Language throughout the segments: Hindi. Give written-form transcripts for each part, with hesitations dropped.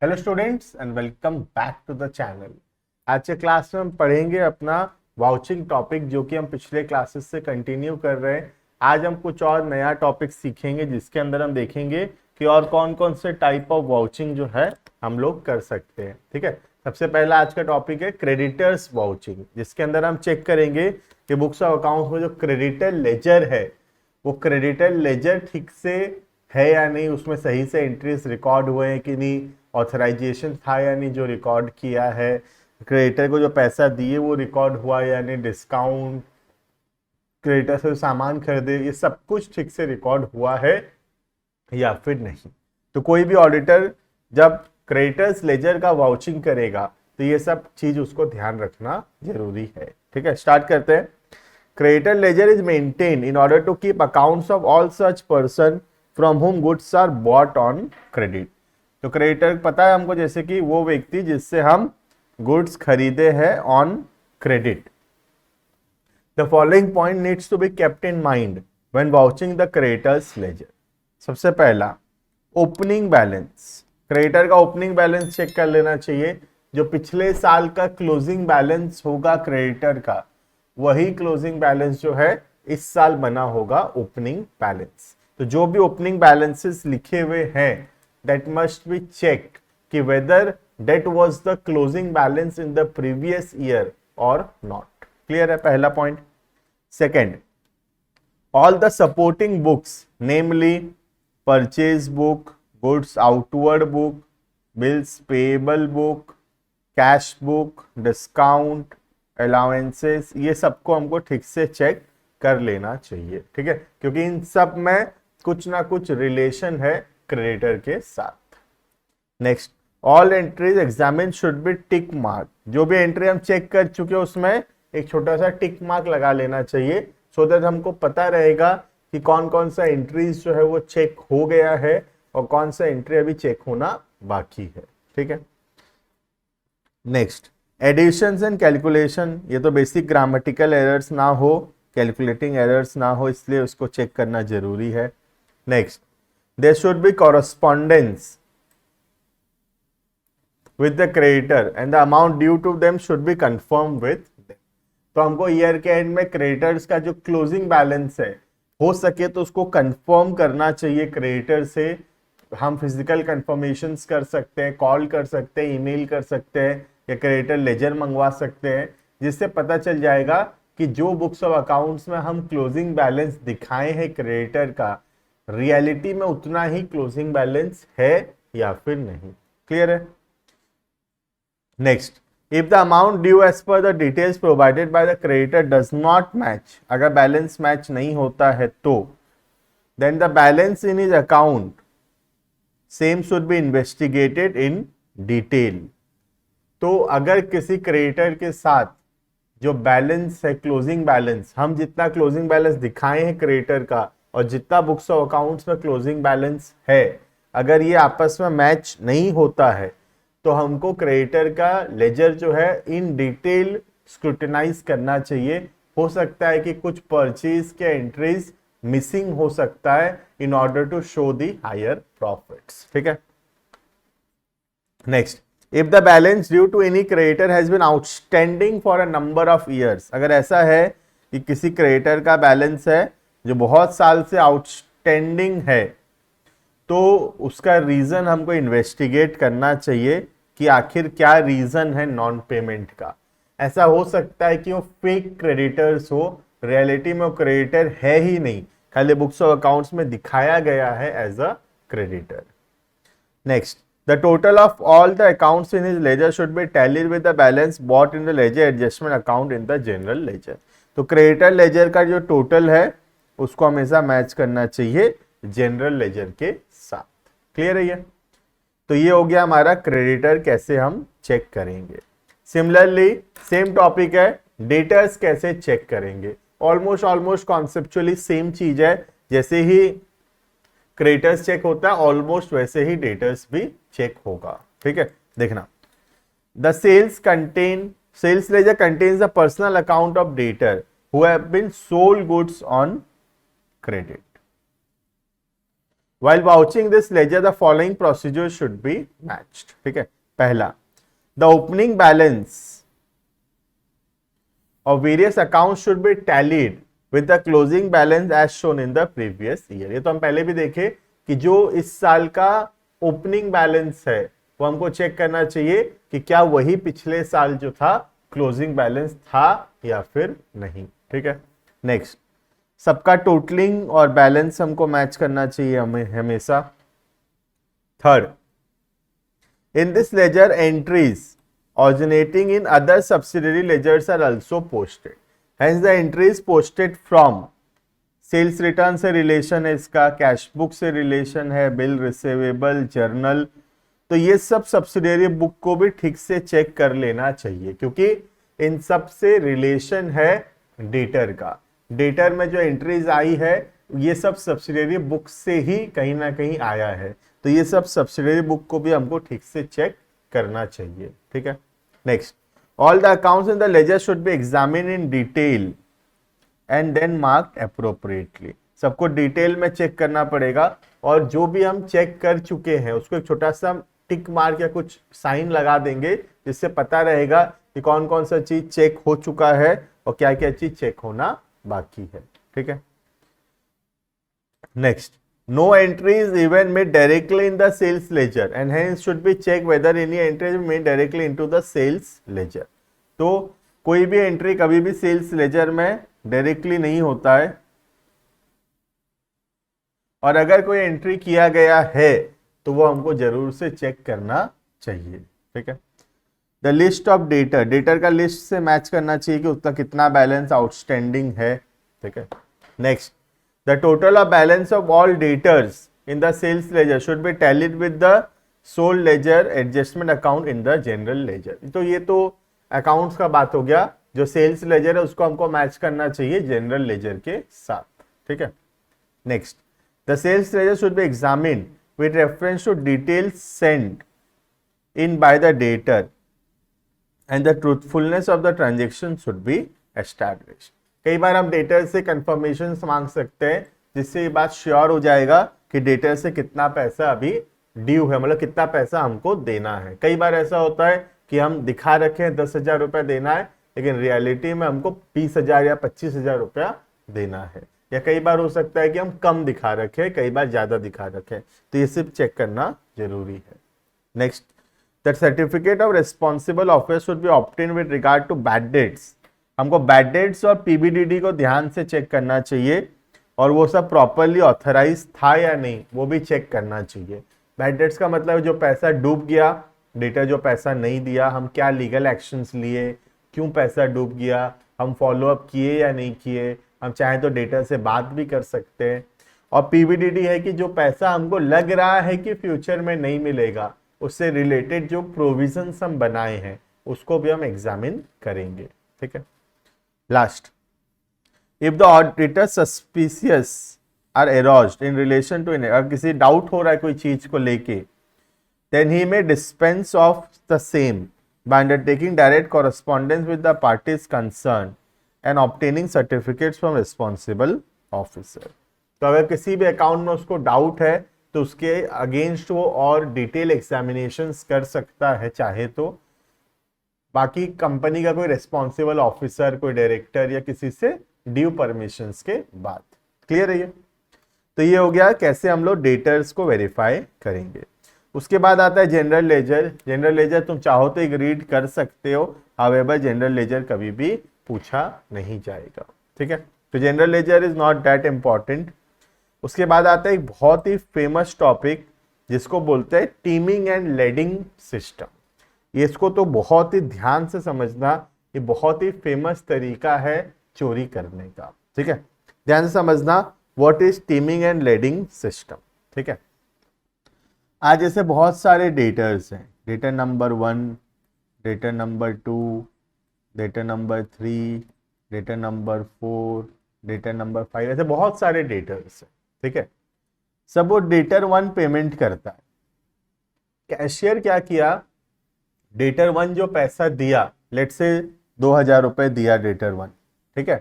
Hello students and welcome back to the channel. आज के क्लास में हम पढ़ेंगे अपना वाउचिंग टॉपिक, जो कि हम पिछले क्लासेस से कंटिन्यू कर रहे हैं। आज हम कुछ और नया टॉपिक सीखेंगे, जिसके अंदर हम देखेंगे कि और कौन कौन से टाइप ऑफ वाउचिंग जो है हम लोग कर सकते हैं। ठीक है, सबसे पहला आज का टॉपिक है क्रेडिटर्स वाउचिंग, जिसके अंदर हम चेक करेंगे कि बुक्स ऑफ अकाउंट्स में जो क्रेडिटर लेजर है वो क्रेडिटर लेजर ठीक से है या नहीं, उसमें सही से एंट्रीज रिकॉर्ड हुए हैं कि नहीं, ऑथराइजेशन था या नहीं जो रिकॉर्ड किया है, क्रेडिटर को जो पैसा दिए वो रिकॉर्ड हुआ या नहीं, डिस्काउंट, क्रेडिटर से सामान खरीदे, ये सब कुछ ठीक से रिकॉर्ड हुआ है या फिर नहीं। तो कोई भी ऑडिटर जब क्रेडिटर्स लेजर का वाउचिंग करेगा तो ये सब चीज उसको ध्यान रखना जरूरी है। ठीक है, स्टार्ट करते हैं। Creditor ledger is maintain in order to keep accounts of all such person from whom goods are bought on credit. तो क्रेडिटर पता है हमको, जैसे कि वो व्यक्ति जिससे हम गुड्स खरीदे हैं on credit. The following point needs to be kept in mind when vouching the creditors ledger. सबसे पहला, ओपनिंग बैलेंस। क्रेडिटर का ओपनिंग बैलेंस चेक कर लेना चाहिए। जो पिछले साल का क्लोजिंग बैलेंस होगा क्रेडिटर का, वही क्लोजिंग बैलेंस जो है इस साल बना होगा ओपनिंग बैलेंस। तो जो भी ओपनिंग बैलेंसेस लिखे हुए हैं, दैट मस्ट बी चेक कि whether that was the closing balance in the previous year और नॉट। क्लियर है पहला point. Second, all the supporting books, namely purchase book, goods outward book, bills payable book, cash book, discount, allowances, ये सबको हमको ठीक से चेक कर लेना चाहिए। ठीक है, क्योंकि इन सब में कुछ ना कुछ रिलेशन है क्रेडिटर के साथ। Next, all entries examine should be tick mark. जो भी एंट्री हम चेक कर चुके हैं उसमें एक छोटा सा टिक मार्क लगा लेना चाहिए, सो दैट हमको पता रहेगा कि कौन कौन सा एंट्रीज जो है वो चेक हो गया है और कौन सा एंट्री अभी चेक होना बाकी है। ठीक है, नेक्स्ट, एडिशंस एंड कैलकुलेशन। ये तो बेसिक ग्रामेटिकल एरर्स ना हो, कैलकुलेटिंग एरर्स ना हो, इसलिए उसको चेक करना जरूरी है। Next, there should be correspondence with the creditor and the amount due to them should be confirmed with them। तो हमको ईयर के एंड में क्रेडिटर्स का जो क्लोजिंग बैलेंस है, हो सके तो उसको कंफर्म करना चाहिए क्रेडिटर से। हम फिजिकल कंफर्मेशंस कर सकते हैं, कॉल कर सकते हैं, ईमेल कर सकते हैं, या क्रेडिटर लेजर मंगवा सकते हैं, जिससे पता चल जाएगा कि जो बुक्स ऑफ अकाउंट्स में हम क्लोजिंग बैलेंस दिखाए हैं क्रेडिटर का, रियलिटी में उतना ही क्लोजिंग बैलेंस है या फिर नहीं। क्लियर है। Next, if the amount due as per the details provided by the creditor does not match, अगर बैलेंस मैच नहीं होता है तो then the balance in his account same should be investigated in detail। तो अगर किसी क्रेडिटर के साथ जो बैलेंस है, क्लोजिंग बैलेंस, हम जितना क्लोजिंग बैलेंस दिखाए हैं क्रेडिटर का और जितना बुक्स ऑफ अकाउंट्स में क्लोजिंग बैलेंस है, अगर ये आपस में मैच नहीं होता है तो हमको क्रेडिटर का लेजर जो है इन डिटेल स्क्रूटिनाइज करना चाहिए। हो सकता है कि कुछ परचेज के एंट्रीज मिसिंग हो सकता है in order to show the higher profits. ठीक है, next, if the balance due to any creditor has been outstanding for a number of years. अगर ऐसा है कि किसी क्रेडिटर का बैलेंस है जो बहुत साल से आउटस्टैंडिंग है, तो उसका रीजन हमको इन्वेस्टिगेट करना चाहिए कि आखिर क्या रीजन है नॉन पेमेंट का। ऐसा हो सकता है कि वो फेक क्रेडिटर्स हो, रियलिटी में वो क्रेडिटर है ही नहीं, खाली बुक्स ऑफ अकाउंट्स में दिखाया गया है as a creditor. Next, the total of all the accounts in his ledger should be tallied with the balance bought in the ledger adjustment account in the general ledger. तो क्रेडिटर लेजर का जो टोटल है उसको हमेशा मैच करना चाहिए जनरल लेजर के साथ। क्लियर है ये? तो ये हो गया हमारा क्रेडिटर कैसे हम चेक करेंगे। सिमिलरली सेम टॉपिक है, डेटर्स कैसे चेक करेंगे। ऑलमोस्ट कॉन्सेप्चुअली सेम चीज है, जैसे ही क्रेडिटर्स चेक होता है ऑलमोस्ट वैसे ही डेटर्स भी चेक होगा। ठीक है, देखना, the sales ledger contains the personal account of debtor who have been sold goods on credit. While vouching this ledger, the following procedures should be matched. ठीक है, पहला, the opening balance of various accounts should be tallied with the closing balance as shown in the previous year. ये तो हम पहले भी देखे कि जो इस साल का ओपनिंग बैलेंस है वो हमको चेक करना चाहिए कि क्या वही पिछले साल जो था क्लोजिंग बैलेंस था या फिर नहीं. ठीक है, नेक्स्ट, सबका टोटलिंग और बैलेंस हमको मैच करना चाहिए हमें हमेशा. Third, in this ledger entries originating in other subsidiary ledgers are also posted. Hence the entries posted from sales return से रिलेशन है इसका, कैश बुक से रिलेशन है, बिल रिसीवेबल, जर्नल, तो ये सब सब्सिडियरी बुक को भी ठीक से चेक कर लेना चाहिए क्योंकि इन सब से रिलेशन है डेटर का. डेटर में जो एंट्रीज आई है ये सब सब्सिडियरी बुक से ही कहीं ना कहीं आया है, तो ये सब सब्सिडियरी बुक को भी हमको ठीक से चेक करना चाहिए. ठीक है, next, all the accounts in the ledger should be examine in detail and then marked appropriately. सबको डिटेल में चेक करना पड़ेगा और जो भी हम चेक कर चुके हैं उसको एक छोटा सा टिक मार्क या कुछ साइन लगा देंगे जिससे पता रहेगा कि कौन कौन सा चीज चेक हो चुका है और क्या क्या चीज चेक होना बाकी है. ठीक है, next, no entry is even made directly in the sales ledger and hence should be checked whether any entry is made directly into the sales ledger. तो कोई भी एंट्री कभी भी सेल्स लेजर में डायरेक्टली नहीं होता है और अगर कोई एंट्री किया गया है तो वो हमको जरूर से चेक करना चाहिए. ठीक है, the list of debtor, debtor का लिस्ट से मैच करना चाहिए कि उसका कितना बैलेंस आउटस्टैंडिंग है. ठीक है, next, the total of balance of all debtors in the sales ledger should be tallied with the sold ledger adjustment account in the general ledger. तो ये तो अकाउंट्स का बात हो गया, जो सेल्स लेजर है उसको हमको मैच करना चाहिए जनरल लेजर के साथ. ठीक है, next, the sales ledger should be examined with reference to details send in by the debtor and the truthfulness of the transaction should be established. कई बार हम डेटर से कंफर्मेशन मांग सकते हैं जिससे ये बात श्योर हो जाएगा कि डेटर से कितना पैसा अभी ड्यू है, मतलब कितना पैसा हमको देना है. कई बार ऐसा होता है कि हम दिखा रखे हैं 10,000 रुपया देना है लेकिन रियलिटी में हमको 20,000 या 25,000 रुपया देना है, या कई बार हो सकता है कि हम कम दिखा रखे, कई बार ज्यादा दिखा रखे, तो ये सिर्फ चेक करना जरूरी है. Next, the certificate of responsible officer should be obtain with regard to bad debts. हमको बैड डेट्स और पीबीडीडी को ध्यान से चेक करना चाहिए और वो सब प्रॉपरली ऑथराइज था या नहीं वो भी चेक करना चाहिए. बैड डेट्स का मतलब जो पैसा डूब गया, डेटर जो पैसा नहीं दिया, हम क्या लीगल एक्शंस लिए, क्यों पैसा डूब गया, हम फॉलोअप किए या नहीं किए, हम चाहे तो डेटर से बात भी कर सकते हैं. और पीबीडीडी है कि जो पैसा हमको लग रहा है कि फ्यूचर में नहीं मिलेगा, उससे रिलेटेड जो प्रोविजंस हम बनाए हैं उसको भी हम एग्जामिन करेंगे. ठीक है, last, if the auditor suspicious are aroused in relation to, अगर किसी डाउट हो रहा है कोई चीज को लेके, देन ही may dispense of the same by undertaking direct correspondence with the parties concern and obtaining certificates from responsible officer. तो अगर किसी भी अकाउंट में उसको डाउट है तो उसके अगेंस्ट वो और डिटेल एग्जामिनेशन कर सकता है चाहे तो, बाकी कंपनी का कोई रिस्पॉन्सिबल ऑफिसर, कोई डायरेक्टर या किसी से ड्यू परमिशंस के बाद. क्लियर है ये? तो ये हो गया कैसे हम लोग डेटर्स को वेरीफाई करेंगे. उसके बाद आता है जनरल लेजर. जनरल लेजर तुम चाहो तो एक रीड कर सकते हो, हाउएवर जनरल लेजर कभी भी पूछा नहीं जाएगा. ठीक है, तो general ledger is not that important. उसके बाद आता है एक बहुत ही फेमस टॉपिक जिसको बोलते हैं टीमिंग एंड लेडिंग सिस्टम. ये इसको तो बहुत ही ध्यान से समझना, ये बहुत ही फेमस तरीका है चोरी करने का. ठीक है, ध्यान से समझना what is teeming and lading system. ठीक है, आज जैसे बहुत सारे डेटर्स हैं, debtor number 1, debtor number 2, debtor number 3, debtor number 4, debtor number 5, ऐसे बहुत सारे डेटर्स हैं. ठीक है, सब वो डेटर 1 पेमेंट करता है. कैशियर क्या किया, डेटर 1 जो पैसा दिया, लेट से 2,000 रुपए दिया डेटर 1. ठीक है,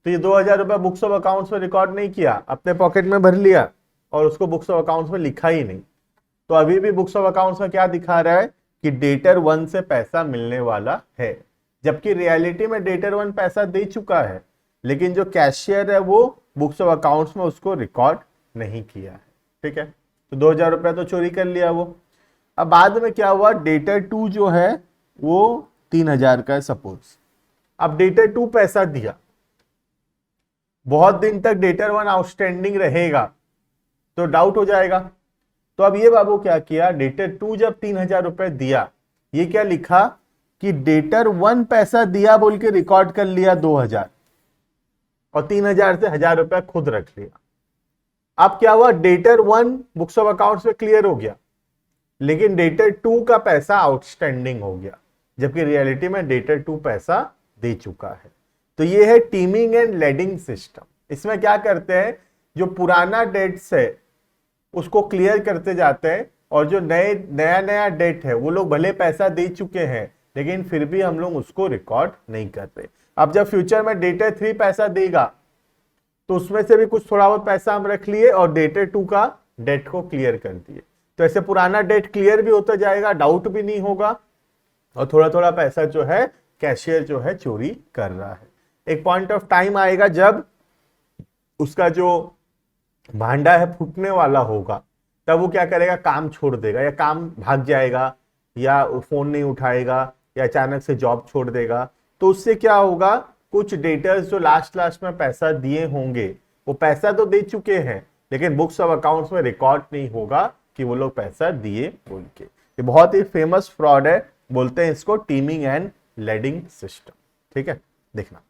तो ये 2,000 रुपए बुक्स ऑफ अकाउंट्स में रिकॉर्ड नहीं किया, अपने पॉकेट में भर लिया. और उसको बुक्स ऑफ अकाउंट्स में लिखा ही नहीं, तो अभी भी बुक्स ऑफ अकाउंट्स में क्या दिखा रहा है कि डेटर 1 से पैसा मिलने वाला है, जबकि रियलिटी में डेटर 1 पैसा दे चुका है, लेकिन जो कैशियर है वो बुक्स ऑफ अकाउंट्स में उसको रिकॉर्ड नहीं किया है। ठीक है, तो 2000 रुपया तो चोरी कर लिया वो। अब बाद में क्या हुआ, डेटर 2 जो है वो 3000 का है सपोज। अब डेटर 2 पैसा दिया, बहुत दिन तक डेटर 1 आउटस्टैंडिंग रहेगा तो डाउट हो जाएगा। तो अब ये बाबू क्या किया, डेटर 2 जब 3000 रुपए दिया, ये क्या लिखा कि डेटर 1 पैसा दिया बोल के रिकॉर्ड कर लिया 2000 और 3000 से 1000 रुपया खुद रख लिया। अब क्या हुआ, डेटर 1 बुक्स ऑफ अकाउंट्स में क्लियर हो गया, लेकिन डेटर 2 का पैसा आउटस्टैंडिंग हो गया, जबकि रियलिटी में डेटर 2 पैसा दे चुका है। तो ये है टीमिंग एंड लेडिंग सिस्टम। इसमें क्या करते हैं, जो पुराना डेट्स है उसको क्लियर करते जाते हैं, और जो नया डेट है वो लोग भले पैसा दे चुके हैं लेकिन फिर भी हम लोग उसको रिकॉर्ड नहीं करते। अब जब फ्यूचर में डेटर 3 पैसा देगा तो उसमें से भी कुछ थोड़ा बहुत पैसा हम रख लिए और डेटर 2 का डेट को क्लियर कर दिए। तो ऐसे पुराना डेट क्लियर भी होता जाएगा, डाउट भी नहीं होगा, और थोड़ा थोड़ा पैसा जो है कैशियर जो है चोरी कर रहा है। एक पॉइंट ऑफ टाइम आएगा जब उसका जो भांडा है फूटने वाला होगा, तब वो क्या करेगा, काम छोड़ देगा, या काम भाग जाएगा, या फोन नहीं उठाएगा, या अचानक से जॉब छोड़ देगा। तो उससे क्या होगा, कुछ डेटर्स जो लास्ट में पैसा दिए होंगे वो पैसा तो दे चुके हैं लेकिन बुक्स ऑफ अकाउंट्स में रिकॉर्ड नहीं होगा कि वो लोग पैसा दिए बोल के। ये बहुत ही फेमस फ्रॉड है, बोलते हैं इसको टीमिंग एंड लेडिंग सिस्टम। ठीक है, देखना।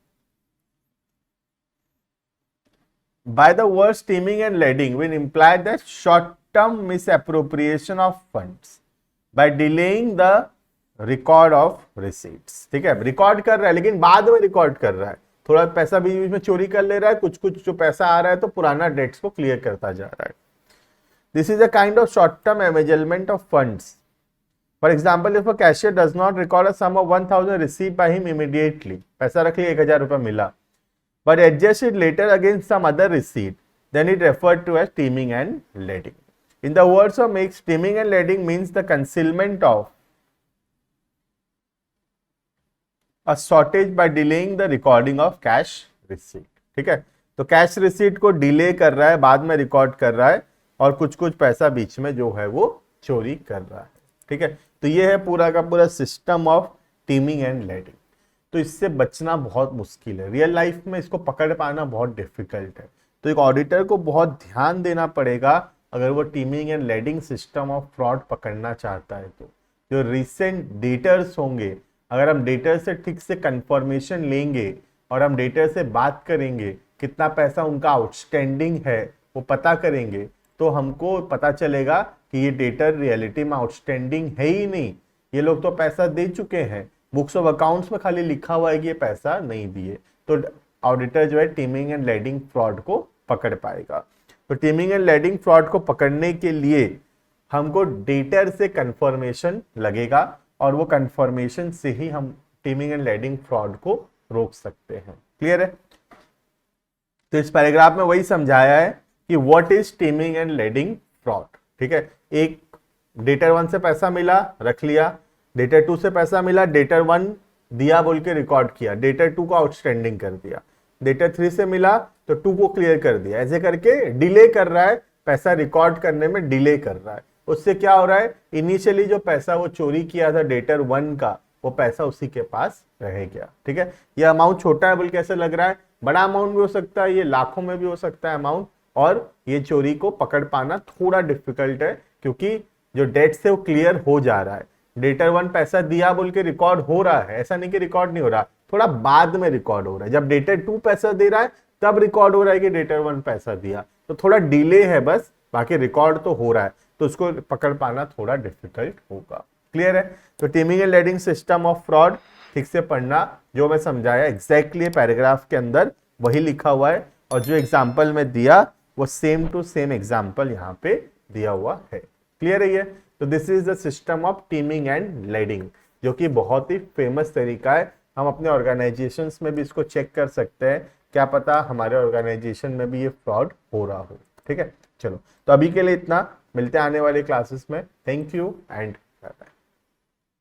By the words steaming and leading, we imply that short-term misappropriation of funds by delaying the record of receipts. ठीक है, रिकॉर्ड कर रहा है लेकिन बाद में रिकॉर्ड कर रहा है, थोड़ा पैसा बीच बीच में चोरी कर ले रहा है, कुछ कुछ जो पैसा आ रहा है तो पुराना डेट्स को क्लियर करता जा रहा है। This is a kind of short-term embezzlement of funds. For example, if a cashier does not record a sum of 1000 received by him immediately, पैसा रख लिया 1000 रुपया मिला, but adjust it later against some other receipt, then it referred to as steaming and leading. In the words of Mix, steaming and leading means the concealment of a shortage by delaying the recording of cash receipt. ठीक है, तो कैश रिसीट को डिले कर रहा है, बाद में रिकॉर्ड कर रहा है, और कुछ कुछ पैसा बीच में जो है वो चोरी कर रहा है। ठीक है, तो ये है पूरा का पूरा system of teeming and lading. तो इससे बचना बहुत मुश्किल है, रियल लाइफ में इसको पकड़ पाना बहुत डिफिकल्ट है। तो एक ऑडिटर को बहुत ध्यान देना पड़ेगा अगर वो teeming and lading system of fraud पकड़ना चाहता है। तो जो रिसेंट डेटर्स होंगे, अगर हम डेटर से ठीक से कंफर्मेशन लेंगे और हम डेटर से बात करेंगे, कितना पैसा उनका आउटस्टैंडिंग है वो पता करेंगे, तो हमको पता चलेगा कि ये डेटर रियलिटी में आउटस्टैंडिंग है ही नहीं, ये लोग तो पैसा दे चुके हैं, बुक्स ऑफ अकाउंट्स में खाली लिखा हुआ है कि ये पैसा नहीं दिए। तो ऑडिटर जो है टीमिंग एंड लेडिंग फ्रॉड को पकड़ पाएगा। तो टीमिंग एंड लेडिंग फ्रॉड को पकड़ने के लिए हमको डेटर से कंफर्मेशन लगेगा, और वो कंफर्मेशन से ही हम टीमिंग एंड लेडिंग फ्रॉड को रोक सकते हैं। क्लियर है? तो इस पैराग्राफ में वही समझाया है कि what is teeming and lading fraud. ठीक है, एक डेटर 1 से पैसा मिला, रख लिया, डेटर 2 से पैसा मिला, डेटर 1 दिया बोल के रिकॉर्ड किया, डेटर 2 को आउटस्टैंडिंग कर दिया, डेटर 3 से मिला तो 2 को क्लियर कर दिया, ऐसे करके डिले कर रहा है, पैसा रिकॉर्ड करने में डिले कर रहा है। उससे क्या हो रहा है, इनिशियली जो पैसा वो चोरी किया था डेटर 1 का, वो पैसा उसी के पास रह गया। ठीक है, ये अमाउंट छोटा है बोल कैसे लग रहा है, बड़ा अमाउंट भी हो सकता है, ये लाखों में भी हो सकता है अमाउंट, और ये चोरी को पकड़ पाना थोड़ा डिफिकल्ट है क्योंकि जो डेट से वो क्लियर हो जा रहा है। डेटर 1 पैसा दिया बोल के रिकॉर्ड हो रहा है, ऐसा नहीं कि रिकॉर्ड नहीं हो रहा, थोड़ा बाद में रिकॉर्ड हो रहा है। जब डेटर 2 पैसा दे रहा है तब रिकॉर्ड हो रहा है कि डेटर 1 पैसा दिया, तो थोड़ा डिले है बस, बाकी रिकॉर्ड तो हो रहा है, तो उसको पकड़ पाना थोड़ा डिफिकल्ट होगा। क्लियर है? तो teeming and lading system of fraud ठीक से पढ़ना, जो मैं समझाया एग्जैक्टली पैराग्राफ के अंदर वही लिखा हुआ है, और जो एग्जाम्पल में दिया वो सेम टू सेम एग्जाम्पल यहाँ पे दिया हुआ है। क्लियर है ये? तो this is the system of teeming and lading, जो कि बहुत ही फेमस तरीका है। हम अपने ऑर्गेनाइजेशंस में भी इसको चेक कर सकते हैं, क्या पता हमारे ऑर्गेनाइजेशन में भी ये फ्रॉड हो रहा हो। ठीक है, चलो, तो अभी के लिए इतना, मिलते हैं आने वाले क्लासेस में। Thank you and bye bye.